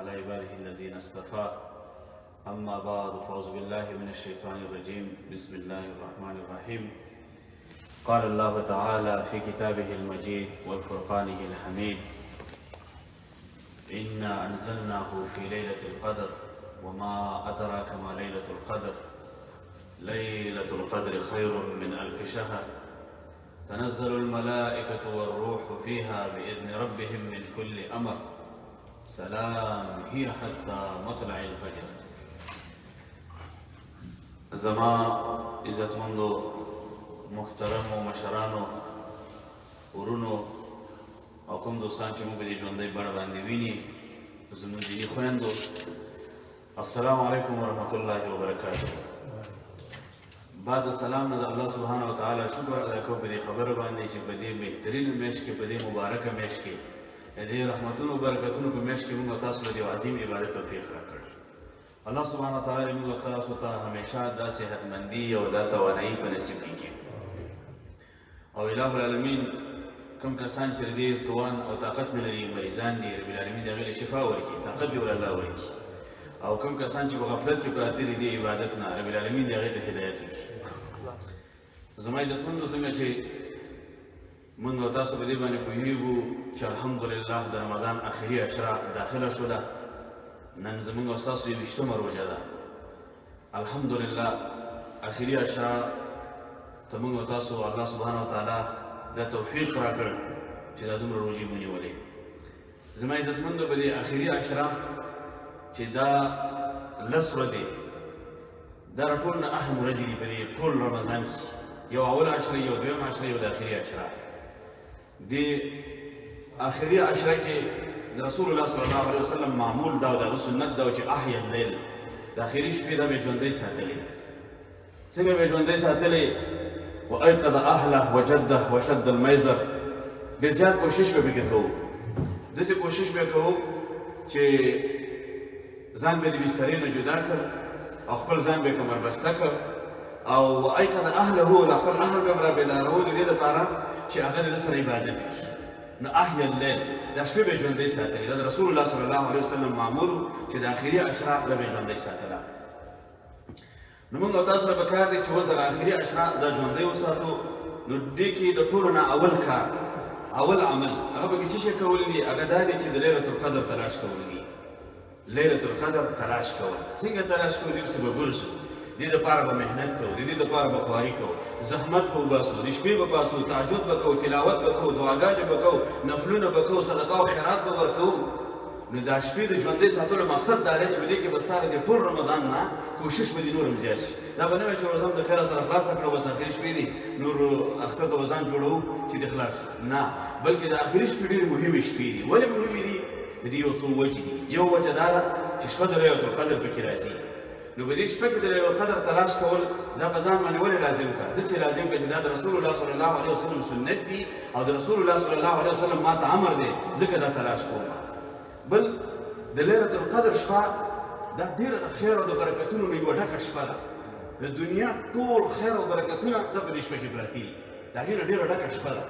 على عباده الذين اصطفى أما بعد فأعوذ بالله من الشيطان الرجيم بسم الله الرحمن الرحيم قال الله تعالى في كتابه المجيد والفرقانه الحميد إنا أنزلناه في ليلة القدر وما أدراك ما ليلة القدر ليلة القدر خير من 1000 شهر تنزل الملائكة والروح فيها بإذن ربهم من كل أمر سلام هي حتى مطلع الفجر. زما عزتمندو محترمو مشرانو ورونو او کوم دوستان چې موږ په دې ژوندۍ بڼه باندې ویني زموږ دیني خویندو السلام علیکم ورحمة الله وبرکاته. بعد السلام نه د الله سبحانه وتعالی شکر ادا کوو په دې خبره باندې چې په دې بهترینه میاشت کې په دې مبارکه میاشت کې د دې رحمتونو برکتونو په میاشت کې موږ تاسو ته د عظیم عبادت توفیق راکړ. الله سبحانه وتعالی موږ تاسو ته همیشه دا صحتمندي او دا توانایي په نصیب کړي او اله العالمین کوم کسان چې د دې توان او طاقت نه لري مریضان دي رب العالمین د هغوی له شفا ورکړي طاقت دې ور الله ورکړي او کوم کسان چې په غفلت کې پراته دي د عبادت نه رب العالمین د هغوی ته هدایت وکړي. زما عزتمندو څنګه چې موږ او تاسو په دې باندې پوهېږو چې الحمدلله د رمضان اخري عشره داخله شوله. نن زموږ او ستاسو 20مه روژه ده. الحمدلله اخري عشره ته موږ او تاسو الله سبحانه وتعالی دا توفیق راکړ چې دا دومره روژې ونیولې. زما عزتمندو په دې اخري عشره چې دا 10 ورځې دا راټول نه اهم ورځې دي په دې ټول رمضان کې. یو اول عشره یو دویم عشره یو د اخري عشره. د اخري عشره کې د رسول الله صلی الله علیه وسلم معمول دا او د هغه سنت دا و چې احیا اللیل د اخري شپې دا به یې ژوندۍ ساتلې. څنګه به یې ژوندۍ ساتلې؟ وایقظ اهله وجده وشد المیزر. ډېر زیات کوشش به پکې کوو. داسې کوشش به کوو چې ځان به د بسترې نه جدا کړ او خپل ځان به کمربسته کړ او وایقظ اهله له خپل اهل به را بیدارو د دې دپاره چې هغه د سره عبادت وکړي. نو احیا اللیل دا شپې به یې ژوندۍ ساتلې. دا د رسول الله صلی الله علیه وسلم معمول چې د اخري عشره دا به یې ژوندۍ ساتله. نو موږ او تاسو ته پکار دی چې اوس دغه اخري عشره دا ژوندۍ وساتو. نو دې کې د ټولو نه اول کار اول عمل هغه به کې څه شی کول دي؟ هغه دا دی چې د لیلة القدر تلاش کول دي. لیلة القدر تلاش کول څنګه تلاش کوو؟ دې پسې به ګرځو، دې دپاره به محنت کوو، د دې دپاره به خواري کوو، زحمت به وباسو، د شپې به پاڅو، تهجد به کوو، تلاوت به کوو، دعاګانې به کوو، نفلونه به کوو، صدقه او خیرات به ورکوو. نو دا شپې د ژوندۍ ساتلو مقصد دا دی چې په دې کې به ستا د ټول رمضان نه کوشش به دې نور هم زیات شي. دا به نه وي چې روژه هم د خیره سره خلاصه کړو بس اخري شپې دي نور اختر ته به ځان جوړوو چې د خلاص شو. نه، بلکې د اخري شپې ډېرې مهمې شپې دي. ولې مهمې دي؟ د دې یو څو وجې دي. یو وجه دا ده چې شپه د لیلة القدر پکې راځي. نو په دې شپه کې د لیلة القدر تلاش کول دا په ځان باندې ولې لازم کړه؟ داسې لازم کړه چې دا د رسول الله صلی الله علیه وسلم سنت دي او د رسول الله صلی الله علیه وسلم ما ته امر دی ځکه دا تلاش کوم. بل د لیلة القدر شپه دا ډېره د خیر او د برکتونو نه یوه ډکه شپه ده. د دنیا ټول خیر او برکتونه دا په دې شپه کې پراته دي. د هغې نه ډېره ډکه شپه ده.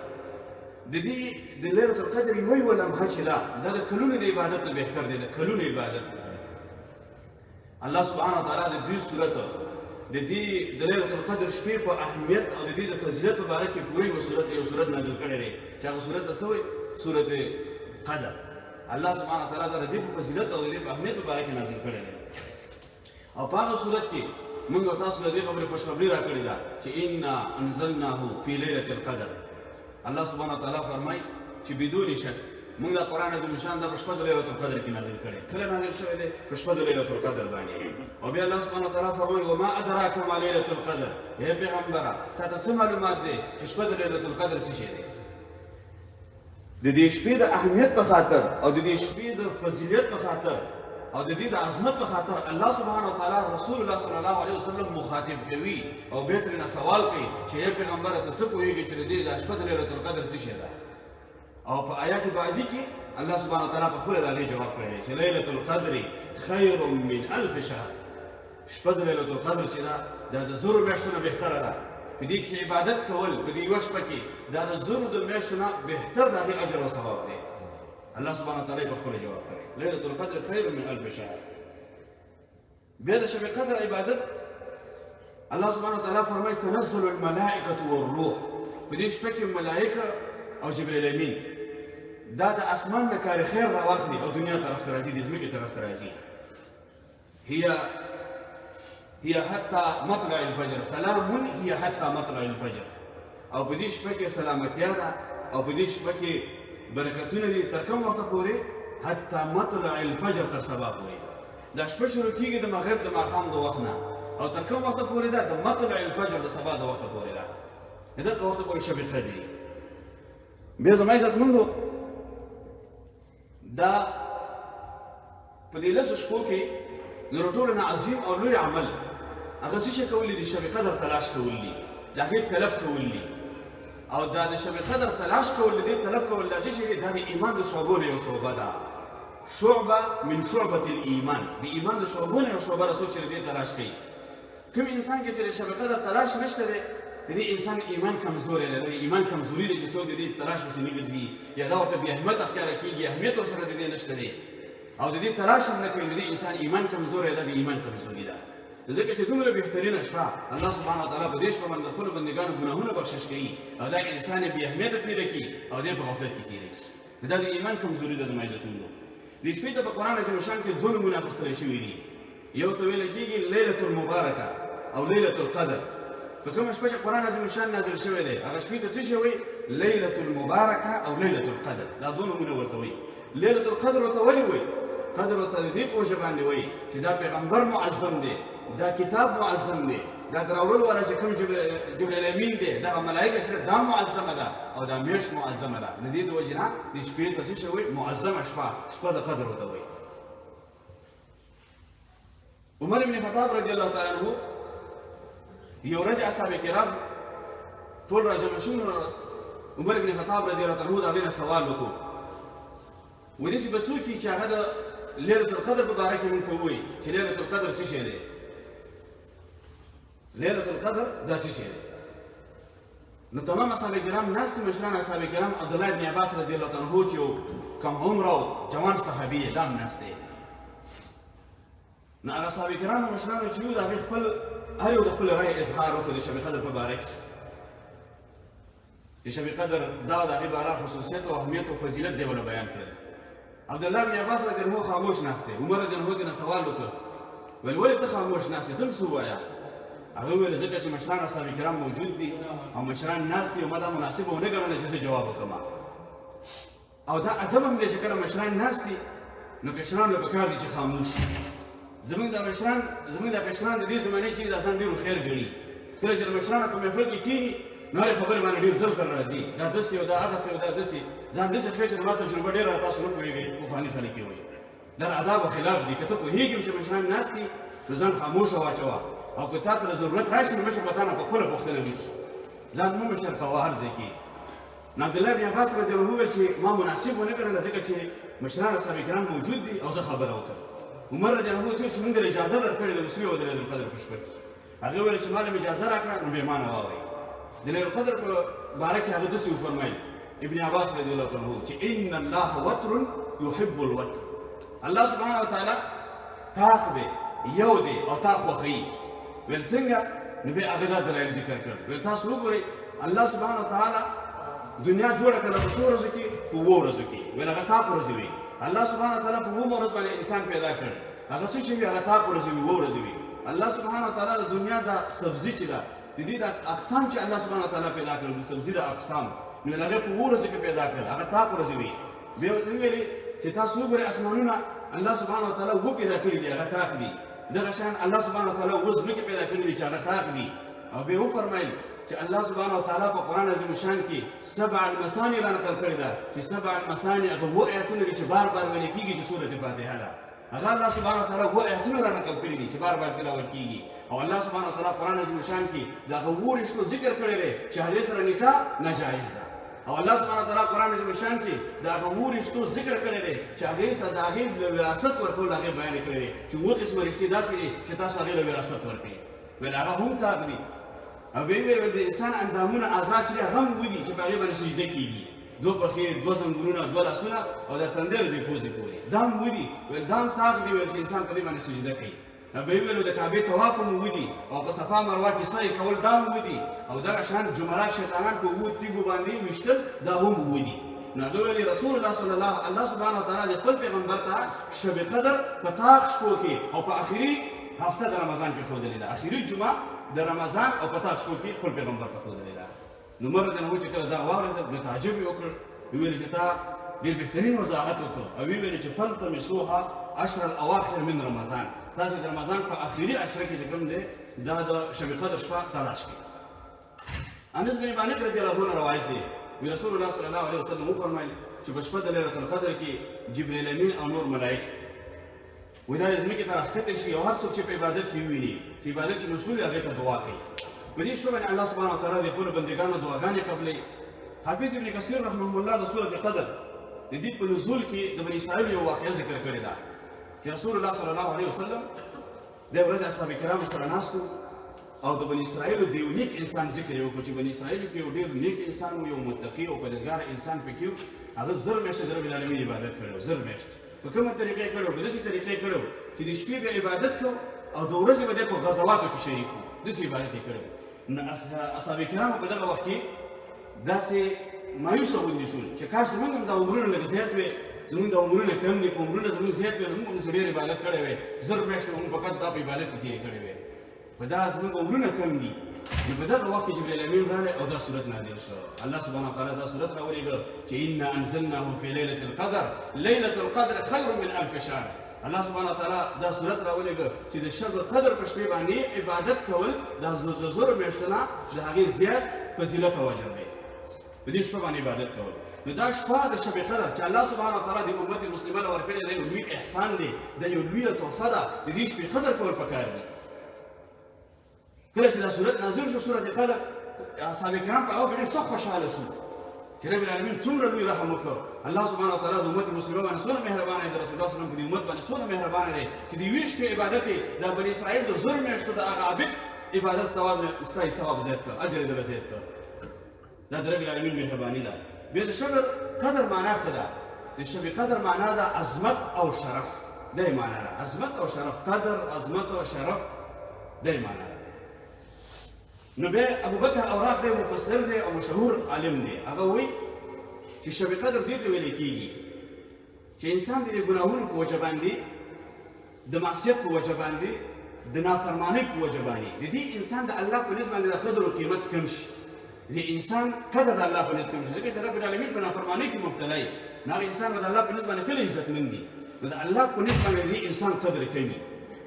د دې د لیلة القدر یوه لمحه چې ده دا د کلونو د عبادت نه بهتر دی. د کلونو عبادت الله سبحانه وتعالی د دې صورت د دې د لیلة القدر شپې په اهمیت او د دې د فضیلت په باره کې پوره یو صورت نازل کړی دی چې هغه صورت ته څه وایي؟ صورت قدر. الله سبحانه وتعالی د دې په فضیلت او د دې په اهمیت په باره کې نازل کړی دی. او په هغه صورت کې موږ او تاسو له دې خبرې خوشخبري راکړې ده چې انا انزلناه فی لیلة القدر. الله سبحانه وتعالی فرمایي چې بدون شک موږ دا قرآن عظیم الشان دا په شپه د لیلة القدر کې نازل کړی. کله نازل شوی دی؟ په شپه د لیلة القدر باندې. او بیا الله سبحانه وتعالی فرمایي وما ادراک ما لیلة القدر. ای پیغمبره تا ته څه معلومات دی چې شپه د لیلة القدر څه شی دی؟ د دې شپې د اهمیت په خاطر او د دې شپې د فضیلت په خاطر او د دې د عظمت په خاطر الله سبحانه وتعالی رسول الله صلی الله علیه وسلم مخاطب کوي او بیا ترېنه سوال کوي چې ای پیغمبره ته څه پوهېږې چې د دې د شپه د لیلة القدر څه شی ده؟ او په آیات بعدي کې الله سبحانه وتعالی په خپله د هغې جواب کړی دی چې لیلة القدر خیر من 1000 شهر. شپه د لیلة القدر چې ده دا د 1000 میاشتو نه بهتره ده. په دې کې عبادت کول په دې یوه شپه کې دا د 1000 د میاشتو نه بهتر د هغې اجر او ثواب دی. الله سبحانه وتعالی په خپله جواب کړی ليلة القدر خير من 1000 شهر. بیا د شب قدر عبادت الله سبحانه وتعالی فرمایي تنزل الملائکة والروح، په دې شپه کې ملائکه او جبرئیل امین دا د اسمان نه کار خیر راواخلي او دنیا طرف ته راځي، د ځمکې طرف ته راځي. هي حتى مطلع الفجر، سلام هي حتى مطلع الفجر. او په دې شپه کې سلامتیا ده او په دې شپه کې برکتونه دي تر کوم وخته پورې؟ حتى مطلع الفجر، تر سبا پورې. دا شپه شروع کېږي د مغرب د ماښام د وخت نه او تر کوم وخته پورې ده؟ د مطلع الفجر، د سبا د وخته پورې ده. دغه وخت پورې شب قدر دی. بیا زما عزتمندو دا په دې لسو شپو کې د ټولو نه عظیم او لوی عمل هغه څه شي کولی دي؟ شب قدر تلاش کول دي، د هغې طلب کول دي. او دا د شب قدر تلاش کول دي، طلب کول دا څه شي دي؟ دا د ایمان د شعبو نه یو شعبه ده، شعبه من شعبة الایمان. د ایمان د شعبو نه یو شعبه ده. څوک چې دې تلاش کوي، کوم انسان کې چې د شب قدر تلاش نشته دی، د دې انسان ایمان کمزوری دی. د ایمان کمزوري دی چې څوک د دې تلاش پسې نه ګرځي یا دا ورته بې اهمیته ښکاره کېږي، اهمیت ورسره د دې نشته دی او د دې تلاش هم نه کوي. د دې انسان ایمان کمزوری ده، د ایمان کمزوري ده. ځکه چې دومره بهترینه شپه الله سبحانه وتعالی په دې شپه باندې د خپلو بندګانو ګناهونه بخشش کوي او دا انسان یې بې اهمیته تېره کړي او دی په غفلت کې تېره کړي. دا د ایمان کمزوري ده. زما عزتمندو دې شپې ته په قرآن عظیم الشان کې دوه نومونه اخیستلی شوي دي. یو ته ویل کېږي لیلة المبارکه او لیلة القدر. په کومه شپه چې قرآن عظیم الشان نازل شوی دی هغه شپې ته څه شی وایي؟ لیلة المبارکه او لیلة القدر. دا دوه نومونه ورته وایي. لیلة القدر ورته ولې وایي؟ قدر ورته د دې په وجه باندې وایي چې دا پیغمبر معظم دی، دا کتاب معظم دی، دا د راوړلو والا چې کوم جبرئیل امین دی، دغه ملایکه چې دا معظمه ده او دا میاشت معظمه ده. د دې د وجې نه دې شپې ته څه شی وایي؟ معظمه شپه، شپه د قدر ورته وایي. عمر بن خطاب رضی الله تعالی عنه یو ورځ اصحاب کرام ټول راجمع شول. عمر بن خطاب رضی الله تعالی عنه د هغې نه سوال وکړو، وایي داسې به څوک وي چې هغه د لیلة القدر په باره کې موږ ته ووایي چې لیلة القدر څه شی دی؟ لیلة القدر دا څه شی دی؟ نو تمام اصحاب کرام ناست دي، مشران اصحاب کرام عبدالله بن عباس رضی الله تعالی عنه چې یو کم عمره او جوان صحابي یې دا هم ناست دی. نو هغه اصحاب کرام او مشرانو چې یو د هغې خپل هر یو د خپل رایې اظهار وکړو د شب قدر په باره کې. د شب قدر دا د هغې باره خصوصیت او اهمیت او فضیلت دی ونه بیان کړل. عبدالله بن عباس رضی الله عنه خاموش ناست دی. عمر رضی الله عنه سوال وکړ، ویل ولې ته خاموش ناست یې؟ ته هم څه ووایه؟ هغه وویل ځکه چې مشران اصحاب کرام موجود دي او مشران ناست دي او ما دا مناسبه ونه ګڼله چې زه جواب وکړم. او دا ادب هم دی چې کله مشران ناست دي نو کشران له پکار دي چې خاموش شي. زموږ دا کشران د دې زمانې چې دا ځان ډېر هوښیار ګڼي. کله چې د مشرانو په محفل کې کښېني نو هرې خبرې باندې ډېر زر راځي، دا داسې او دا هغسې او دا داسې ځان داسې ښیي چې زما تجربه ډېره تاسو نه پوهېږئ. پخواني خلک یې وایي دا د آدابو خلاف دي. که ته پوهېږي چې مشران ناست دي نو ځان خاموشه واچوه او که تا ته ضرورت راشي نو مشر به تا نه په خپله پوښتنه وکړي. ځان مه مشر کوه هر ځای کې. نو عبدالله بن عباس رضی الله عنه وویل چې ما مناسب ونه ګڼله ځکه چې مشران اصحاب کرام موجود دي او زه خبره وکړم. عمر رضی الله عنه وویل چې موږ له اجازه درکړې ده اوسوي او د لیلة القدر په شپه کې. هغې وویل چې ما له اجازه راکړه نو بې مانه واورئ. د لیلة القدر په باره کې هغه داسې وفرمایل ابن عباس رضی الله عنه چې ان الله وتر يحب الوتر. الله سبحانه وتعالی طاق دی، یو دی او تا خوښوي. ویل څنګه؟ نو بیا هغه دا دلایل ذکر کړل. ویل تاسو وګورئ الله سبحانه وتعالی دنیا جوړه کړله په څو ورځو کې؟ په 7 ورځو کې. ویل هغه تا په ورځې وي. الله سبحانه وتعالی په 7 ورځ باندې انسان پیدا کړ. هغه څه چې وي هغه تا په ورځې وي، 7 ورځې وي. الله سبحانه وتعالی د دنیا دا سبزي چې ده د دې د اقسام چې الله سبحانه وتعالی پیدا کړل د سبزي د اقسام نو هغه په 7 ورځو کې پیدا کړل، هغه تا په ورځې وي. بیا ورته ویلې چې تاسو وګورئ اسمانونه الله سبحانه وتعالی و پیدا کړي دي، هغه طاق دي. دغه شان الله سبحانه وتعالی و ځمکې پیدا کړي دي چې هغه طاق دي. او بیا وفرمایل چې الله سبحانه وتعالی په قرآن عظیم الشان کې 7 المثاني رانقل کړې ده چې 7 المثاني هغه 7 آیتونه دي چې بار بار ویل کېږي چې سورة فاتحه ده. هغه الله سبحانه وتعالی 7 آیتونه رانقل کړي دي چې بار بار تلاوت کېږي. او الله سبحانه وتعالی قرآن عظیم الشان کې د هغه 7 رشتو ذکر کړی دی چې هغې سره نکاح ناجایز ده. او الله سبحانه وتعالی قرآن عظیم الشان کې د هغه 7 رشتو ذکر کړی دی چې هغې سره د هغې وراثت ورکول هغې بیان کړی دی چې 7 قسمه رشتې داسې دي چې تاسو هغې له وراثت ورکوئ. ویل هغه هم طاق دي. او بیا یې ویل د انسان اندامونه اعضا چې دي هغه هم ودي چې په هغې باندې سجده کېږي. دوه پښې، دوه زنګونونه، دوه لاسونه او دا تندر د پوزې پورې دا هم ودي. ویل دا هم طاق دی ویل چې انسان په دې باندې سجده کوي. نبی ویلو د کعبې طواف هم ودي او په صفا مروه کې سعی کول دا هم ودي او دغه شان جمرات شیطانان په اوږو تیږو باندې ویشتل دا هم ودي. نو هغه ویلي رسول الله صلی الله سبحانه وتعالی د خپل پیغمبر ته شب قدر په طاق شپو کې او په آخري هفته د رمضان کې ښودلې ده. آخري جمعه د رمضان او په طاق شپو کې خپل پیغمبر ته ښودلې ده. نو مرد نه و چې کله دا واورېدل نو تعجب یې وکړ. ویل چې تا ډېر بهترین وضاحت وکړ او ویل چې فلتمسوها عشر الاواخر من رمضان. تاسو د رمضان په آخري عشره کې چې کوم دی دا د شب قدر شپه تلاش کړئ. انس بن مالک رضی الله عنه روایت دی وی رسول الله صلی الله علیه وسلم وفرمایل چې په شپه د لیلة القدر کې جبرئیل امین او نور ملائک وی دا ځمکې ته راښکته شي او هر څوک چې په عبادت کې وویني چې عبادت کې مشغول وي هغې ته دعا کوي. په دې شپه باندې الله سبحانه وتعالی د خپلو بندګانو دعاګانې قبلوي. حافظ ابن کثیر رحمه الله د سورة قدر د دې په نزول کې د بني اسرائیل یو واقعه ذکر کړې ده چې رسول الله صلی الله علیه وسلم د ورځې اصحاب کرامو سره ناست او د بني اسرائیلو د یو نیک انسان ذکر یې وکړو چې بني اسرائیلو کې یو ډېر نیک انسان و، یو متقي او پرهیزګاره انسان پکې و. هغه 1000 میاشتې د رب العالمین عبادت کړی و. 1000 میاشتې په کومه طریقه یې کړی و؟ په داسې طریقه یې کړی و چې د شپې به عبادت کو او د ورځې به دی په غزواتو کې شریک و. داسې عبادت یې کړی و. نو اصحاب کرامو په دغه وخت کې داسې مایوسه غوندې شول چې کاش زموږ هم دا عمرونه لږ زیات وی، زموږ دا عمرونه کم دي، که عمرونه زموږ زیات وی نو موږ همداسې ډېر عبادت کړی وی. 1000 میاشتې موږ فقط دا په عبادت کې تېرې کړی وی. په دا زموږ عمرونه کم دي. نو په دغه وخت کې جبرئیل امین راغی او دا صورت نازل شو. الله سبحانه وتعالی دا صورت راولېږه چې انا انزلناه فی لیلة القدر لیلة القدر خیر من الف شهر. الله سبحانه وتعالی دا صورت راولېږه چې د شب قدر په شپې باندې عبادت کول دا د 1000 میاشتو نه د هغې زیات فضیلت او اجر دی. په دې شپه باندې عبادت کول. نو دا شپه د شب قدر چې الله سبحانه وتعالی د امت مسلمه له ورکړې دی یو لوی احسان دی، دا یو لویه تحفه ده. د دې شپې قدر کول پکار دی. کله چې دا صورت نازل شو سورة قدر اصحاب کرام په هغه کې ډېر سخت خوشحاله شو چې رب العالمین څومره لوی رحم وکړ. الله سبحانه وتعالی د امت مسلمه باندې څومره مهربانه دی، د رسول الله صلی الله علیه وسلم په دې امت باندې څومره مهربانه دی چې د یوې شپې عبادت یې د بني اسرائیل د 1000 میاشتو د هغه عابد عبادت ثواب نه ستا ثواب زیات کړ، اجر یې دله زیات کړ. دا د رب العالمین مهرباني ده. بیا د شب قدر معنا څه ده؟ د شب قدر معنا ده عظمت او شرف. دا یې معنا ده، عظمت او شرف. قدر، عظمت او شرف، دا یې معنا ده. نو بیا ابوبکر اوراق دی مفسر دی او مشهور عالم دی. هغه وایي چې شب قدر دې ته ویل کېږي چې انسان د ګناهونو په وجه باندې، د معصیت په وجه باندې، د نافرمانۍ په وجه باندې د دې انسان د الله په نسبت باندې د قدر او قیمت کم شي. د انسان قدر د الله په نسبت کم شي ځکه د رب العالمین په نافرمانۍ کې مبتلا وي. نو هغه انسان به د الله په نسبت باندې کله عزتمند وي. نو د الله په نسبت باندې د انسان قدر کوي.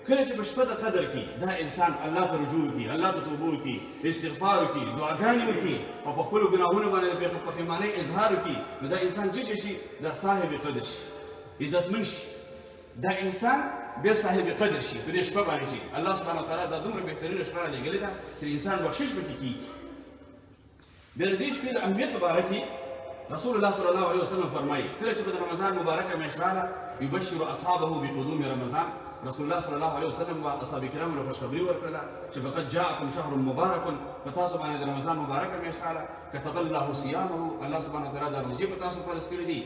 کله چې په شپه د قدر کې دا انسان الله ته رجوع وکړي، الله ته توبه وکړي، استغفار وکړي، دعاګانې وکړي او په خپلو ګناهونو باندې د پښیمانۍ اظهار وکړي، نو دا انسان چې شي دا صاحب قدر شي، عزتمند شي. دا انسان بیا صاحب قدر شي په دې شپه باندې چې الله سبحانه وتعالی دا دومره بهترینه شپه رالیږلې ده چې انسان بخشش پکې کېږي. بیا د دې شپې د اهمیت په باره کې رسول الله صلی الله علیه وسلم فرمایي کله چې د رمضان مبارکه میاشت راغله یبشر اصحابه بقدوم رمضان. رسول الله صلی الله علیه وسلم و اصحاب کرامو له خوشخبري ورکړله چې فقد جاءکم شهر مبارک، په تاسو باندې د رمضان مبارکه میاشت راغله. كتب الله صيامه، الله سبحانه وتعالی دا روزې په تاسو فرض کړي دي.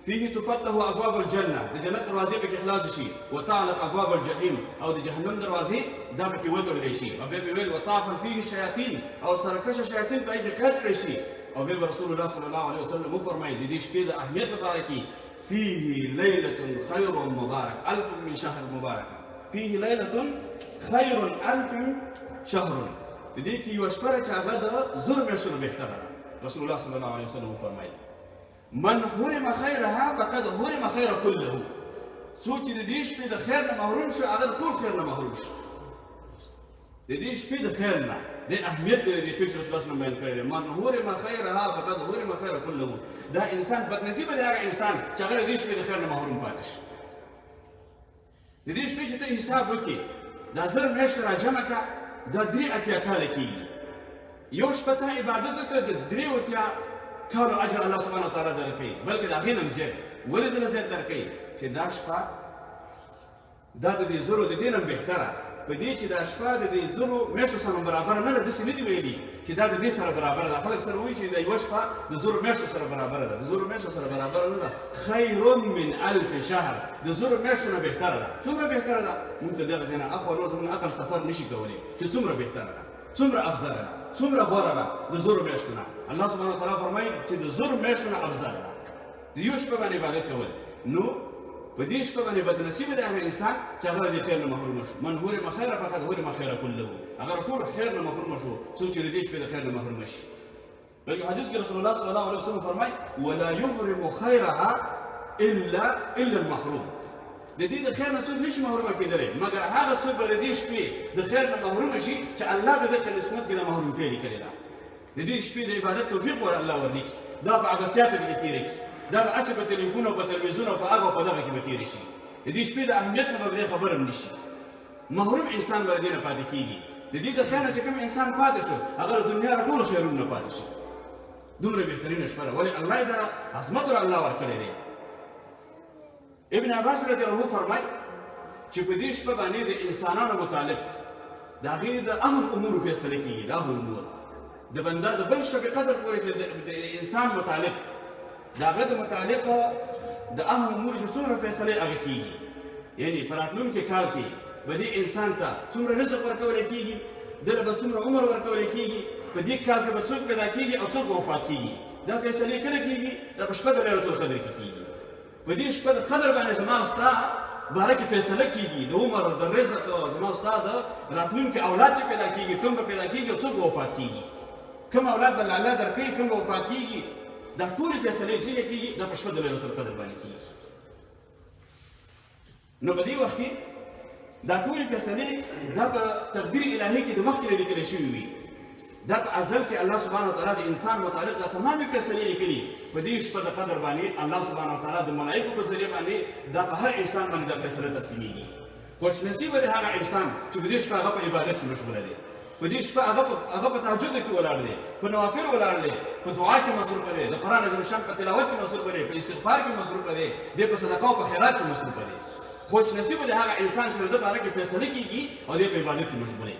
فيه تفتح ابواب الجنه، د جنت دروازې پکې خلاص شي. وتعلق ابواب الجحیم، او د جهنم دروازې دا پکې وتړل شي. او بیا ویل وطاف فيه الشیاطین، او سرکشه شیاطین په کې قید کړی شي. او بیا رسول الله صلی الله علیه وسلم وفرمایي د دې شپې د اهمیت لپاره کې فيه ليلة خير مبارك ألف من شهر مبارك. فيه ليلة خير ألف شهر. دې کې یو شپه چې هغه د 1000 میاشتو نه بهتره ده. رسول الله صلی الله علیه وسلم وفرمایي من حرم خيرها فقد حرم خير كله. څوک چې د دې شپې د خیر نه محروم شو هغه ټول خیر نه محروم شو. د دې شپې د خیر نه د اهمیت د دې شپې چې رسول الله صلی الله علیه وسلم بیان کړی من حرم خيرها فقد حرم خير كله. دا انسان بدنصیبه دی هغه انسان چې هغه د دې شپې د خیر نه محروم پاتې شي. د دې شپې چې ته حساب وکړې دا 1000 میاشتې راجمع کړه دا 83 کاله کېږي. یو شپه ته عبادت وکړه د 83 کالو اجر الله سبحانه وتعالی درکوي، بلکې د هغې نه هم زیات. ولې دله زیات درکوي؟ چې دا شپه دا د دې 1000 د دې نه هم بهتره په دې چې دا شپه د دې زرو میاشتو سره برابره نه ده، داسې نه دي ویلي چې دا د دې سره برابره ده. خلک سره وایي چې د یوه شپه د زرو میاشتو سره برابره ده، د زرو میاشتو سره برابره نه ده. خیر من الف شهر، د زرو میاشتو نه بهتره ده. څومره بهتره ده؟ موږ ته دغه ځای نه اخوا نور زموږ عقل سفر نشي کولی چې څومره بهتره ده، څومره افضله ده، څومره غوره ده د زرو میاشتو نه. الله سبحانه وتعالی فرمایي چې د زرو میاشتو نه افضله ده د یو شپه باندې عبادت کول. نو په دې شپه باندې بدنصیبه دی هغه انسان چې هغه د خیر نه محروم شو. من حرم خیر فقد حرم خیر کله، هغه ټول خیر نه محروم شو څوک چې د دې شپې د خیر نه محروم شي. بلکې حدیث کې رسول الله صلی الله علیه وسلم فرمایي ولا يحرم خیرها الا المحروم. د دې د خیر نه څوک نشي محروم کېدلی مګر هغه څوک به د دې شپې د خیر نه محروم شي چې الله د دې قسمت کې نه محرومتیا لیکلې ده. د دې شپې د عبادت توفیق ور الله ورنکړي. دا په عباسیاتو کې تېرې کړي، دا به هسې په تلیفون او په تلویزیون او په هغه او په دغه کې به تېرې شي. د دې شپې د اهمیت نه به دې خبر هم نشي. محروم انسان به د دې نه پاتې کېږي. د دې د خیر نه چې کوم انسان پاتې شو هغه د دنیا نه ټول خیرونه نه پاتې شي. دومره بهترینه شپه ده، ولې الله یې دا عظمت ور الله ورکړی دی. ابن عباس رضی الله عنه فرمایي چې په دې شپه باندې د انسانانو متعلق د هغې د اهم امورو فیصله کېږي. د اهم امور د بنده د بل شپې قدر پورې چې د انسان متعلق د هغه د متعلق د اهم امورو چې څومره فیصلې هغه کېږي. یعنې په راتلونکي کال کې به دې انسان ته څومره رزق ورکولی کېږي، دله به څومره عمر ورکولی کېږي، په دې کال کې به څوک پیدا کېږي او څوک به وفات کېږي. دا فیصلې کله کېږي؟ دا په شپه د لیلة القدر کې کېږي. په دې شپه د قدر باندې زما او ستا باره کې فیصله کېږي، د عمر د رزق زما او ستا د راتلونکي اولاد چې پیدا کېږي، کوم به پیدا کېږي او څوک به وفات کېږي، کوم اولاد به الله درکوي، کوم به وفات کېږي. دا ټولې فیصلې څنګه کېږي؟ دا په شپه د لیلة القدر باندې کېږي. نو په دې وخت کې دا ټولې فیصلې دا په تقدیر الهي کې د مخکې نه لیکلې شوي وي. دا په ازل کې الله سبحانه وتعالی د انسان متعلق دا تمامې فیصلې لیکلي. په دې شپه د قدر باندې الله سبحانه وتعالی د ملایکو په ذریعه باندې دا په هر انسان باندې دا فیصله تقسیمېږي. خوش نصیبه دی هغه انسان چې په دې شپه هغه په عبادت کې مشغوله دی، په دې شپه هغه په تهجد کې ولاړ دی، په نوافل ولاړ دی، په دعا کې مصروفه دی، د قرآن عظیم شان په تلاوت کې مصروفه دی، په استغفار کې مصروفه دی، دی په صدقه او په خیرات کې مصروفه دی. خوش نصیبه دی هغه انسان چې د ده باره کې فیصله کېږي او دی په عبادت کې مشغول دی.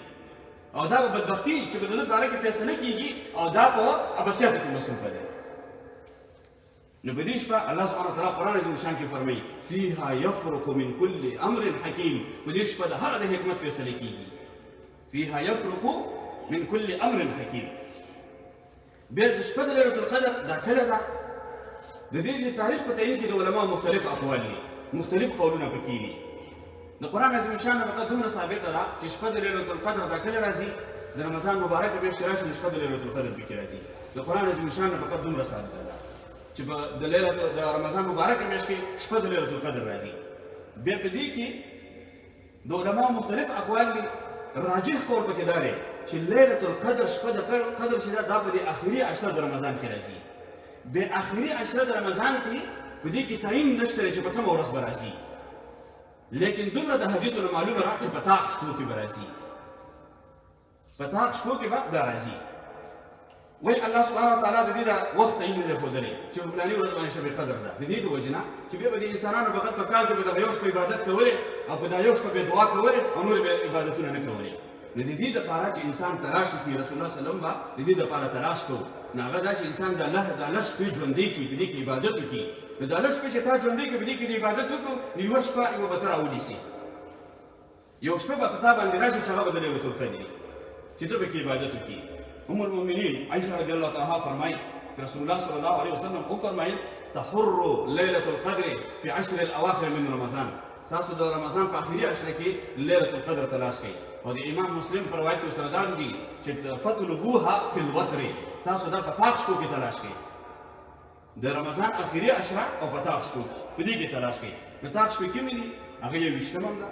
او دا به بدبختي چې د ده باره کې فیصله کېږي او دا په عباسیاتو کې مصروفه دی. نو په دې شپه الله سبحانه وتعالی قرآن عظیم شان کې فرمایي فیها یفرق من کل امر حکیم. په دې شپه د هر د حکمت فیصله کېږي. فيها يفرق من كل امر حكيم. بیا د شپه د لیلة القدر دا کله ده؟ د دې د تاریخ په تعین کې د علماو مختلف اقوال دي، مختلف قولونه پکې دي. د قرآن عظیم شان نه فقط دومره ثابته ده چې شپه د لیلة القدر دا کله راځي؟ د رمضان مبارکه میاشت کې راشي نو شپه د لیلة القدر پکې راځي. د قرآن عظیم شان نه فقط دومره ثابته ده چې د رمضان مبارکه میاشت کې شپه د لیلة القدر راځي. بیا په دې کې د علماو مختلف اقوال دي. راجح قول پکې دا دی چې لیلة القدر شپه د قدر چې دا په دې آخري عشره د رمضان کې راځي. بیا آخري عشره د رمضان کې په دې کې تعین نشته چې په کومه ورځ به راځي، لیکن دومره د حدیثو نه معلومه ده چې په طاق شپو کې به راځي، په طاق شپو کې به دا راځي. وایي الله سبحانه وتعالی د دې د وخت تعین نه دی ښودلی چې په فلاني ورځ باندې شب قدر ده. د دې د وجې نه چې بیا به د انسانانو فقط په کال کې به دغه یو شپه عبادت کولې او په دا یو شپه به دعا کولې او نورې به عبادتونه نه کولې. نو د دې دپاره چې انسان تلاش وکړي، رسول الله صلی الله علیه وسلم به د دې دپاره تلاش کوو. نو هغه دا چې انسان دا لږ شپې ژوندی کړي، په دې کې عبادت وکړي. نو دا لږ شپې چې تا ژوندی کړي په دې کې د عبادت وکړو نو یوه شپه یوه به ته راونیسي، یو شپه به په تا باندې راشي چې هغه به د لیلة القدر وي چې ته پکې عبادت وکړي. ام المؤمنین عائشہ رضی الله تعالی عنها فرمایي چې رسول الله صلی الله علیه وسلم وفرمایل تحر لیلة القدر فی عشر الاواخر من رمضان. تاسو د رمضان په آخري عشره کې لیلة القدر تلاش کړئ. او د امام مسلم په روایت کې سره دا دي چې فطلبوها فی الوتر، تاسو دا په طاق شپو کې تلاش کړئ. د رمضان آخري عشره او په طاق شپو کې په دې کې تلاش کړئ. نو طاق شپې کومې دي؟ هغه یویشتمه ده،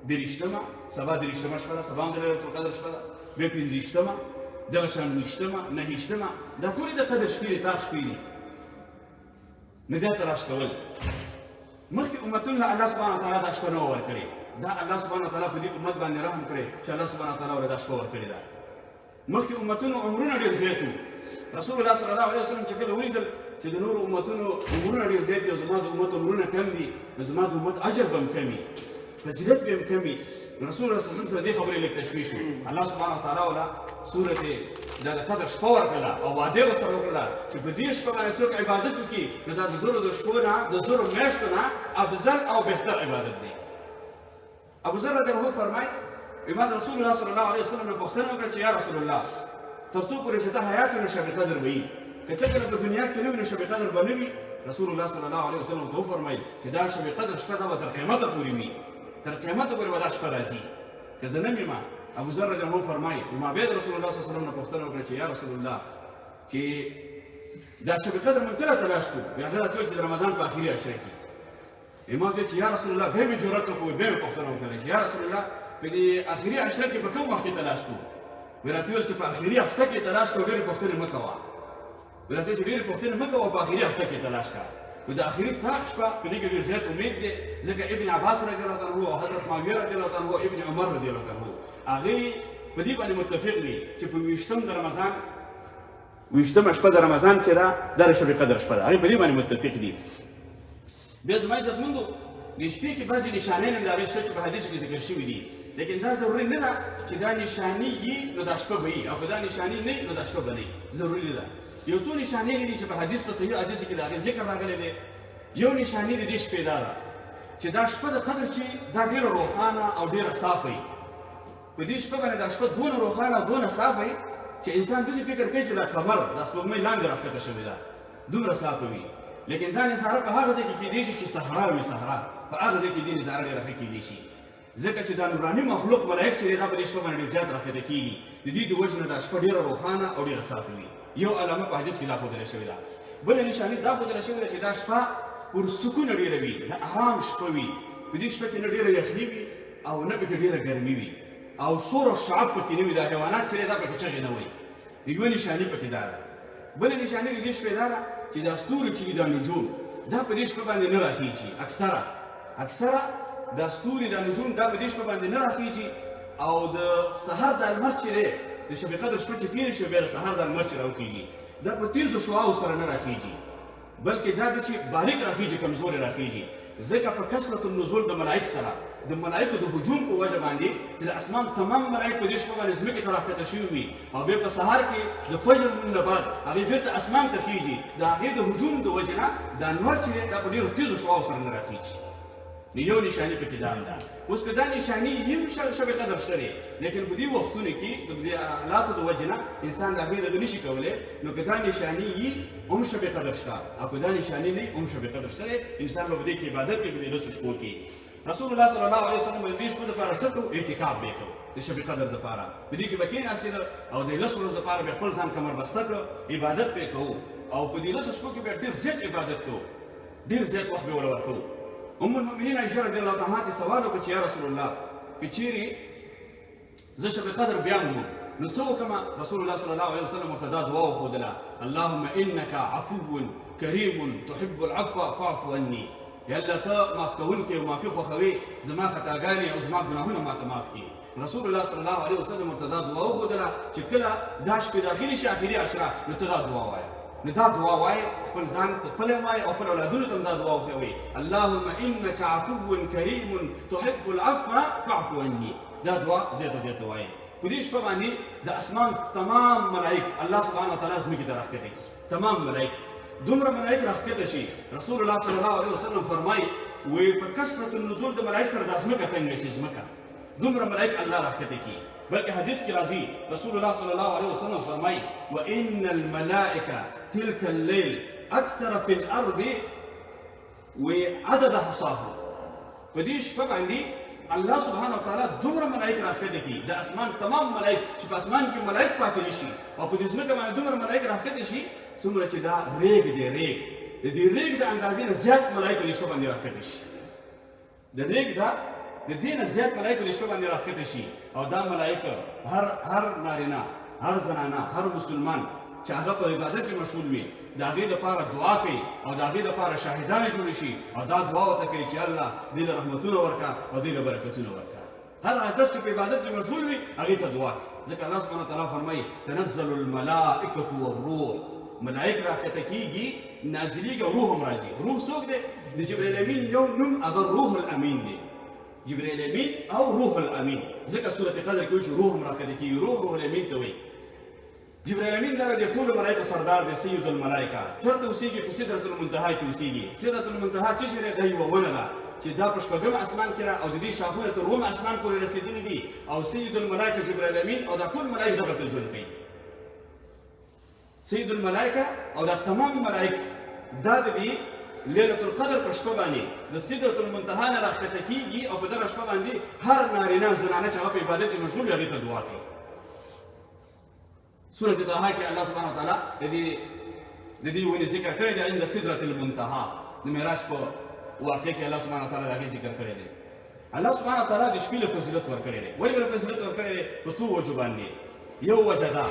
دېرشتمه، سبا دېرشتمه شپه ده، سبا هم د لیلة القدر شپه ده، بیا پنځویشتمه، دغه شان ویشتمه، نهیشتمه، دا ټولې د قدر شپې دي، طاق شپې دي. نو دا تلاش کول. مخکې امتونو له الله سبحانه وتعالی دا شپه نه وه ورکړې. دا الله سبحانه وتعالی په دې امت باندې رحم کړی چې الله سبحانه وتعالی ورته دا شپه ورکړې ده. مخکې امتونو عمرونه ډېر زیات وو. رسول الله صلی الله علیه وسلم چې کله ولیدل چې د نورو امتونو عمرونه ډېر زیات دي او زما د امت عمرونه کم دي، نو زما د امت اجر به هم کم وي، فضیلت به هم کم وي. رسول الله صلی الله علیه وسلم دې خبرې لږ تشویش وي الله سبحانه وتعالی ولا سورته دا د قدر شپه ورکړله او وعده ورسره وکړله چې په دې شپه باندې څوک عبادت وکړي نو دا د زرو د شپو نه د زرو میاشتو نه افضل او بهتر عبادت دی ابو ذر رضی الله فرمایي امام رسول الله صلی الله علیه وسلم نه پوښتنه وکړه چې یا رسول الله تر څو پورې چې ته حیات نو شب قدر وي که چېرته په دنیا کې نه وي نو شب قدر به نه وي رسول الله صلی الله علیه وسلم ته وفرمایل چې دا شب قدر شپه دا به تر قیامته پورې وي تر قیامته پورې به دا شپه راځي که زه نه یم ابو ذر رضی الله فرمایي ما بیا رسول الله صلی الله علیه وسلم نه پوښتنه وکړه چې یا رسول الله چې دا شب قدر موږ کله تلاش کړو بیا دا ټول چې د رمضان په اخري عشره کې امام ته چې یا رسول الله به مې جرأت وکړو به مې پوښتنه وکړه چې یا رسول الله په دې اخري عشره کې په کوم وخت کې تلاش کړو ورته ویل چې په اخري هفته کې تلاش کوو ډېرې پوښتنې مه کوه ورته چې ډېرې پوښتنې مه کوه په اخري هفته کې تلاش کوه نو د اخري پاک شپه په دې کې ډېر زیات امید دی ځکه ابن عباس رضی الله عنه او حضرت معاویه رضی الله عنه او ابن عمر رضی الله عنه هغوی په دې باندې متفق دي چې په ویشتم د رمضان ویشتمه شپه د رمضان چې ده دا د شب قدر شپه ده هغوی په دې باندې متفق دي بیا زما عزتمندو د شپې کې بعضې نښانې هم د هغې شته چې په حدیثو کې ذکر شوي دي لیکن دا ضروري نه ده چې دا نښانې وي نو دا شپه به وي او که دا نښانې نه وي نو دا شپه به نه وي ضروري نه ده یو څو نښانې دي چې په حدیث په صحیح حدیثو کې د هغې ذکر راغلی دی یو نښانې د دې شپې دا ده چې دا شپه د قدر چې دا ډېره روښانه او ډېره صافه وي په دې شپه باندې دا شپه دونه روښانه او دونه صافه وي چې انسان داسې فکر کوي چې دا قمر دا سپوږمۍ لاندې راښکته شوې ده دومره صافه وي لیکن دا نظاره په هغه ځای کې کیدی شي چې صحرا وي صحرا په هغه ځای کې دې نظاره ډېره ښه کیدی شي ځکه چې دا نوراني مخلوق ملایک چې دی دا په دې شپه باندې ډېر زیات راښکته کېږي د دې د وجې نه دا شپه ډېره روښانه او ډېره صافه وي یو علامه په حدیث کې دا ښودله شوې ده بله نښاني دا ښودله شوې ده چې دا شپه پرسکونه ډېره وي د ارام شپه وي په دې شپه کې نه ډېره یخني وي او نه پکې ډېره ګرمي وي او شور او شعب پکې نه وي دا حیوانات چې دی دا پکې چغې نه وایي یوه نښاني پکې دا ده بله نښاني د دې شپې دا ده چې دا ستوري چې دي دا نجوم دا په دې شپه باندې نه راخیږي اکثره دا ستوري دا نجوم دا په دې شپه باندې نه راخیږي او د سحر دا لمر چې دی د شب قدر شپه چې تېره شي بیا د سحر دا لمر چې راوخیږي دا په تیزو شعاعو سره نه راخیږي بلکې دا داسې باریک راخیږي کمزورې راخیږي ځکه په کثرت النزول د ملایک سره د ملایکو د هجوم په وجه باندې چې د اسمان تمام ملایک په دې شپه باندې ځمکې ته راښکته شوي وي او بیا په سهار کې د فجر لمونځ نه بعد هغې بېرته اسمان ته خیږي د هغې د هجوم د وجې نه دا انور چې دی دا په ډېرو تیزو شعاعو سره نه راخیږي نو یو نښاني پکې دا هم ده اوس که دا نښاني هم شب قدر شته دی لیکن په دې وختونو کې د دې حالاتو د وجې نه انسان د هغې دغه نشي کولی نو که دا نښاني وي هم شب قدر شته او که دا نښاني نه وي هم شب قدر شته دی انسان به په دې کې عبادت کوي په دې لسو شپو کې رسول الله صلی الله علیه وسلم د دې شپو دپاره څه کوو اعتکاف به یې کوو د شب قدر دپاره په دې کې به کېناستېده او د لسو ورځو دپاره به خپل ځان کمر بسته کړه عبادت به یې کوو او په دې لسو شپو کې به ډېر زیات عبادت کوو ډېر زیات وخت به ورله ورکوو ام المؤمنین عائشه رضی الله عنها ته سوال وکړ چې یا رسول الله که چیرې زه شب قدر بیا وموم نو څه وکړمه رسول الله صلی الله علیه وسلم ورته دا دعا وښودله اللهم انک عفو کریم تحب العفو فاعف عني یا الله ته معاف کوونکی او معافي خوښوې زما خطاګانې او زما ګناهونه ماته معاف کړي رسول الله صلی الله علیه وسلم ورته دا دعا وښودله چې کله دا شپې داخلي شي اخري عشره نو ته دا دعا وایه نو دا دعا وایي خپل ځان ته خپل هم وایي او خپل اولادونو ته هم دا دعا وښوئ اللهم انک عفو کریم تحب العفو فاعف عني دا دعا زیاته زیاته وایي په دې شپه باندې د اسمان تمام ملایک الله سبحانه وتعالی ځمکې ته راښکته کړي تمام ملایک دومره ملایک راښکته شي رسول الله صلی الله علیه وسلم فرمایي وایي په کثرت النزول د ملایک سره دا ځمکه تنګه شي ځمکه دومره ملایک الله راښکته کړي بلکې حدیث کې راځي رسول الله صلی الله علیه وسلم فرمایي وان الملائکه تلك الليل اکثر فی الارض وعدد حصاه په دې شپه باندې الله سبحانه وتعالی دومره ملایک راښکته کړي د اسمان تمام ملایک چې په اسمان کې ملایک پاتې شي او په دې ځمکه باندې دومره ملایک راښکته شي څومره چې دا ریګ دی ریګ د دې ریګ د اندازې نه زیات ملایک په دې شپه باندې راښکته شي د ریګ دا د دې نه زیات ملایک په دې شپه باندې راښکته شي او دا ملایک هر نارینه هر زنانه هر مسلمان چې هغه په عبادت کې مشغول وي د هغې دپاره دعا کوي او د هغې دپاره شاهدانې جوړې شي او دا دعا ورته کوي چې الله دې له رحمتونه ورکړه او دې له برکتونه ورکړه هر هغه کس چې په عبادت کې مشغول وي هغې ته دعا ځکه الله سبحانه وتعالی فرمایي تنزل الملائکة والروح ملائک راښکته کېږي نازلېږي او روح هم راځي روح څوک دی د جبریل امین یو نوم هغه روح الامین دی جبرائیل امین او روح الامین ځکه سورة قدر کې وایي چې روح هم راکښته کېږي روح الامین ته وایي جبرائیل امین دا د ټولو ملایکو سردار دی سید الملایکه چېرته اوسېږي په سدرة المنتها کې اوسېږي سدرة المنتها څه شی دی دا یوه ونه ده چې دا په شپږم اسمان کې او د دې شاخونه تر اووم اسمان پورې رسېدلي دي او سید الملایکه جبرائیل امین او دا ټول ملایک دغه ته ژوند کوي سید الملایکه او دا تمام ملایک دا د دې لیلة القدر په شپه باندې د سدرة المنتها نه راښکته کېږي او په دغه شپه باندې هر نارینه زنانه چې هغه په عبادت کې مشغول وي هغې ته دعا کوي سورة طه کې الله سبحانه وتعالی د دې ونې ذکر کړی دی عند سدرة المنتها د معراج په واقع کې الله سبحانه وتعالی د هغې ذکر کړی دی الله سبحانه وتعالی د شپې له فضیلت ورکړی دی ولې به فضیلت ورکړی دی په څو وجو باندې یو وجه دا